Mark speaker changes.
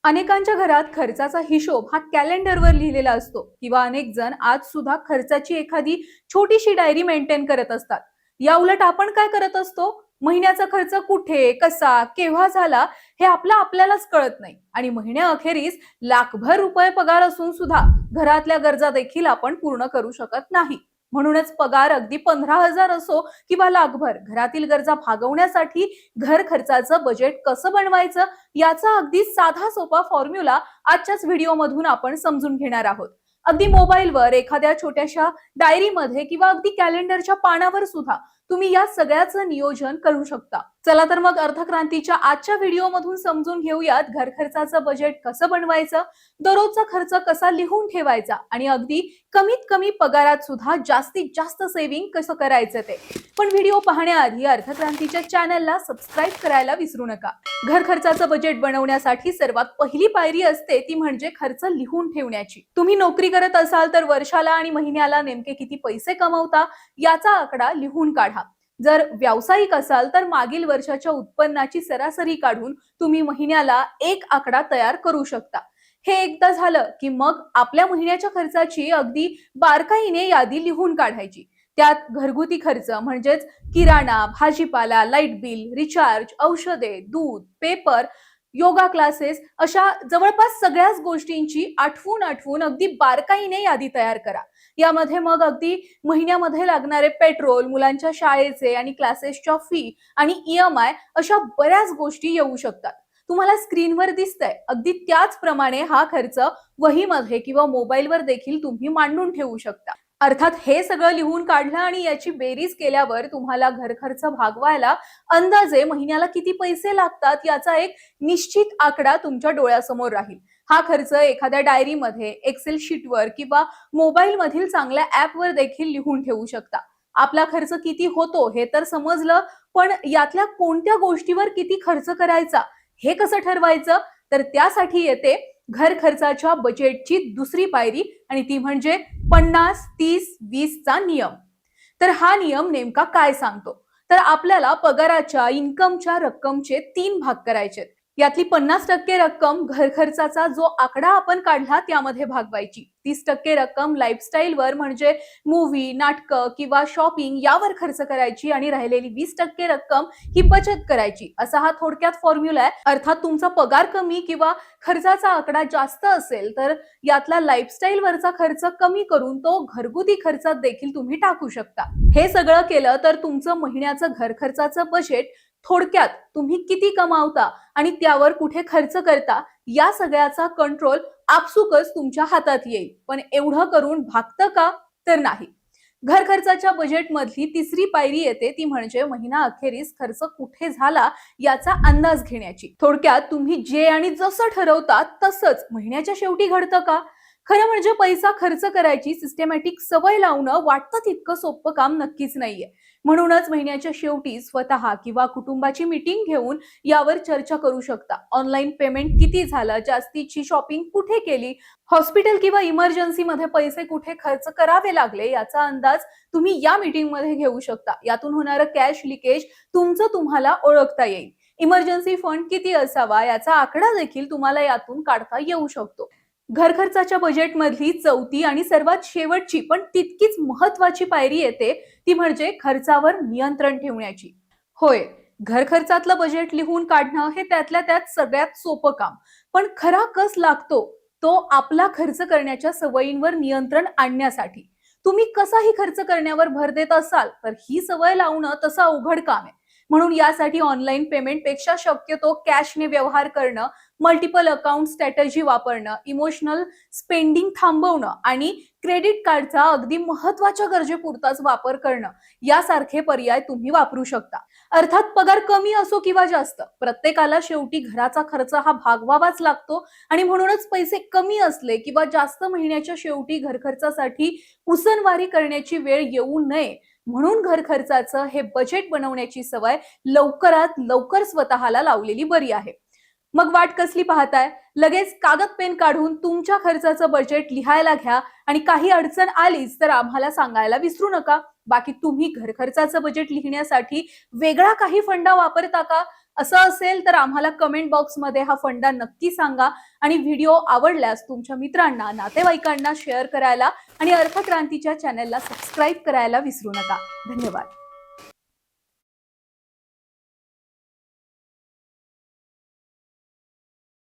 Speaker 1: अनेकांच्या घरात खर्चाचा हिशोब हा कॅलेंडरवर लिहिलेला असतो किंवा अनेक जण आज सुद्धा खर्चाची एखादी छोटीशी डायरी मेंटेन करत असतात. या उलट आपण काय करत असतो? महिन्याचा खर्च कुठे, कसा, केव्हा झाला हे आपल्यालाच कळत नाही आणि महिन्याअखेरीस लाखभर रुपये पगार असून सुद्धा घरातल्या गरजा देखील आपण पूर्ण करू शकत नाही. म्हणूनच पगार अगदी 15,000 असो किंवा लाखभर, घरातील गरजा भागवण्यासाठी घर खर्चाचं बजेट कसं बनवायचं याचा अगदी साधा सोपा फॉर्म्युला आजच्याच व्हिडिओमधून आपण समजून घेणार आहोत. अगदी मोबाईलवर एखाद्या छोट्याशा डायरीमध्ये किंवा अगदी कॅलेंडरच्या पानावर सुद्धा तुम्ही या सगळ्याचं नियोजन करू शकता. चला तर मग अर्थक्रांतीच्या आजच्या व्हिडिओमधून समजून घेऊयात घर खर्चाचं बजेट कसं बनवायचं, दररोजचा खर्च कसा लिहून ठेवायचा आणि अगदी कमीत कमी पगारात सुद्धा जास्तीत जास्त सेव्हिंग कसं करायचं ते. पण व्हिडिओ पाहण्याआधी अर्थक्रांतीच्या चॅनलला सबस्क्राईब करायला विसरू नका. घर खर्चाचं बजेट बनवण्यासाठी सर्वात पहिली पायरी असते ती म्हणजे खर्च लिहून ठेवण्याची. तुम्ही नोकरी करत असाल तर वर्षाला आणि महिन्याला नेमके किती पैसे कमवता याचा आकडा लिहून काढा. जर व्यावसायिक असाल तर मागील वर्षाच्या उत्पन्नाची सरासरी काढून तुम्ही महिन्याला एक आकडा तयार करू शकता. हे एकदा झालं की मग आपल्या महिन्याच्या खर्चाची अगदी बारकाईने यादी लिहून काढायची. त्यात घरगुती खर्च म्हणजेच किराणा, भाजीपाला, लाईट बिल, रिचार्ज, औषधे, दूध, पेपर, योगा क्लासेस अशा जवळपास सगळ्याच गोष्टींची आठवून अगदी बारकाईने यादी तयार करा. यामध्ये मग अगदी महिन्यामध्ये लागणारे पेट्रोल, मुलांच्या शाळेचे आणि क्लासेसच्या फी आणि EMI अशा बऱ्याच गोष्टी येऊ शकतात. तुम्हाला स्क्रीनवर दिसतंय अगदी त्याचप्रमाणे हा खर्च वहीमध्ये किंवा मोबाईलवर देखील तुम्ही मांडून ठेवू शकता. अर्थात हे सगळं लिहून काढलं आणि याची बेरीज केल्यावर तुम्हाला घर खर्च भागवायला अंदाजे महिन्याला किती पैसे लागतात याचा एक निश्चित आकडा तुमच्या डोळ्यासमोर राहील. हा खर्च एखाद्या डायरीमध्ये, एक्सेल शीटवर किंवा मोबाईल मधील चांगल्या ऍपवर देखील लिहून ठेवू शकता. आपला खर्च किती होतो हे तर समजलं, पण यातल्या कोणत्या गोष्टीवर किती खर्च करायचा हे कसं ठरवायचं? तर त्यासाठी येते घर खर्चाच्या बजेटची दुसरी पायरी आणि ती म्हणजे 50-30-20 चा नियम. तर हा नियम नेमका काय सांगतो? तर आपल्याला पगाराच्या इन्कमच्या रक्कमचे 3 भाग करायचे. यातली 50% रक्कम घर खर्चाचा जो आकडा आपण काढला त्यामध्ये भागवायची. 30% रक्कम लाईफस्टाईलवर म्हणजे मूवी, नाटकं किंवा शॉपिंग यावर खर्च करायची आणि राहिलेली 20% रक्कम ही बचत करायची. असा हा थोडक्यात फॉर्म्युला आहे. अर्थात तुमचा पगार कमी किंवा खर्चाचा आकडा जास्त असेल तर यातला लाईफस्टाईलवरचा खर्च कमी करून तो घरगुती खर्चात देखील तुम्ही टाकू शकता. हे सगळं केलं तर तुमचं महिन्याचं घर खर्चाचं बजेट थोडक्यात तुम्ही किती कमावता आणि त्यावर कुठे खर्च करता या सगळ्याचा कंट्रोल आपसुकच तुमच्या हातात येईल. पण एवढं करून भागतं का? तर नाही. घर खर्चाच्या बजेट मधली तिसरी पायरी येते ती म्हणजे महिना अखेरीस खर्च कुठे झाला याचा अंदाज घेण्याची. थोडक्यात तुम्ही जे आणि जसं ठरवता तसंच महिन्याच्या शेवटी घडतं का? खरं म्हणजे पैसा खर्च करायची सिस्टमॅटिक सवय लावणं वाटतं तितकं सोपं काम नक्कीच नाहीये. म्हणूनच महिन्याच्या शेवटी स्वतः किंवा कुटुंबाची मीटिंग घेऊन यावर चर्चा करू शकता. ऑनलाईन पेमेंट किती झालं, जास्तीची शॉपिंग कुठे केली, हॉस्पिटल किंवा इमर्जन्सी मध्ये पैसे कुठे खर्च करावे लागले याचा अंदाज तुम्ही या मीटिंग मध्ये घेऊ शकता. यातून होणारं कॅश लिकेज तुमचं तुम्हाला ओळखता येईल. इमर्जन्सी फंड किती असावा याचा आकडा देखील तुम्हाला यातून काढता येऊ शकतो. घर खर्चाच्या बजेट मधली चौथी आणि सर्वात शेवटची पण तितकीच महत्वाची पायरी येते ती म्हणजे खर्चावर नियंत्रण ठेवण्याची. होय, घर खर्चातलं बजेट लिहून काढणं हे त्यातल्या त्यात सगळ्यात सोपं काम. पण खरा कस लागतो तो आपला खर्च करण्याच्या सवयींवर नियंत्रण आणण्यासाठी. तुम्ही कसाही खर्च करण्यावर भर देत असाल तर ही सवय लावणं तसं अवघड काम आहे. म्हणून यासाठी ऑनलाईन पेमेंट पेक्षा शक्यतो कॅशने व्यवहार करणं, मल्टिपल अकाउंट स्ट्रॅटेजी वापरणं, इमोशनल स्पेंडिंग थांबवणं आणि क्रेडिट कार्डचा अगदी महत्वाच्या गरजेपुरताच वापर करणं यासारखे पर्याय तुम्ही वापरू शकता. अर्थात पगार कमी असो किंवा जास्त, प्रत्येकाला शेवटी घराचा खर्च हा भागवावाच लागतो आणि म्हणूनच पैसे कमी असले किंवा जास्त महिन्याच्या शेवटी घर खर्चासाठी उसनवारी करण्याची वेळ येऊ नये म्हणून घर खर्चाचं हे बजेट बनवण्याची सवय लवकरात लवकर स्वतःला लावलेली बरी आहे. मग वाट कसली पाहताय? लगेच कागद पेन काढून तुमच्या खर्चाचं बजेट लिहायला घ्या आणि काही अडचण आलीच तर आम्हाला सांगायला विसरू नका. बाकी तुम्ही घर खर्चाचं बजेट लिहिण्यासाठी वेगळा काही फंडा वापरता का? असं असेल तर आम्हाला कमेंट बॉक्समध्ये हा फंडा नक्की सांगा आणि व्हिडिओ आवडल्यास तुमच्या मित्रांना, नातेवाईकांना शेअर करायला आणि अर्थक्रांतीच्या चॅनलला सबस्क्राईब करायला विसरू नका. धन्यवाद.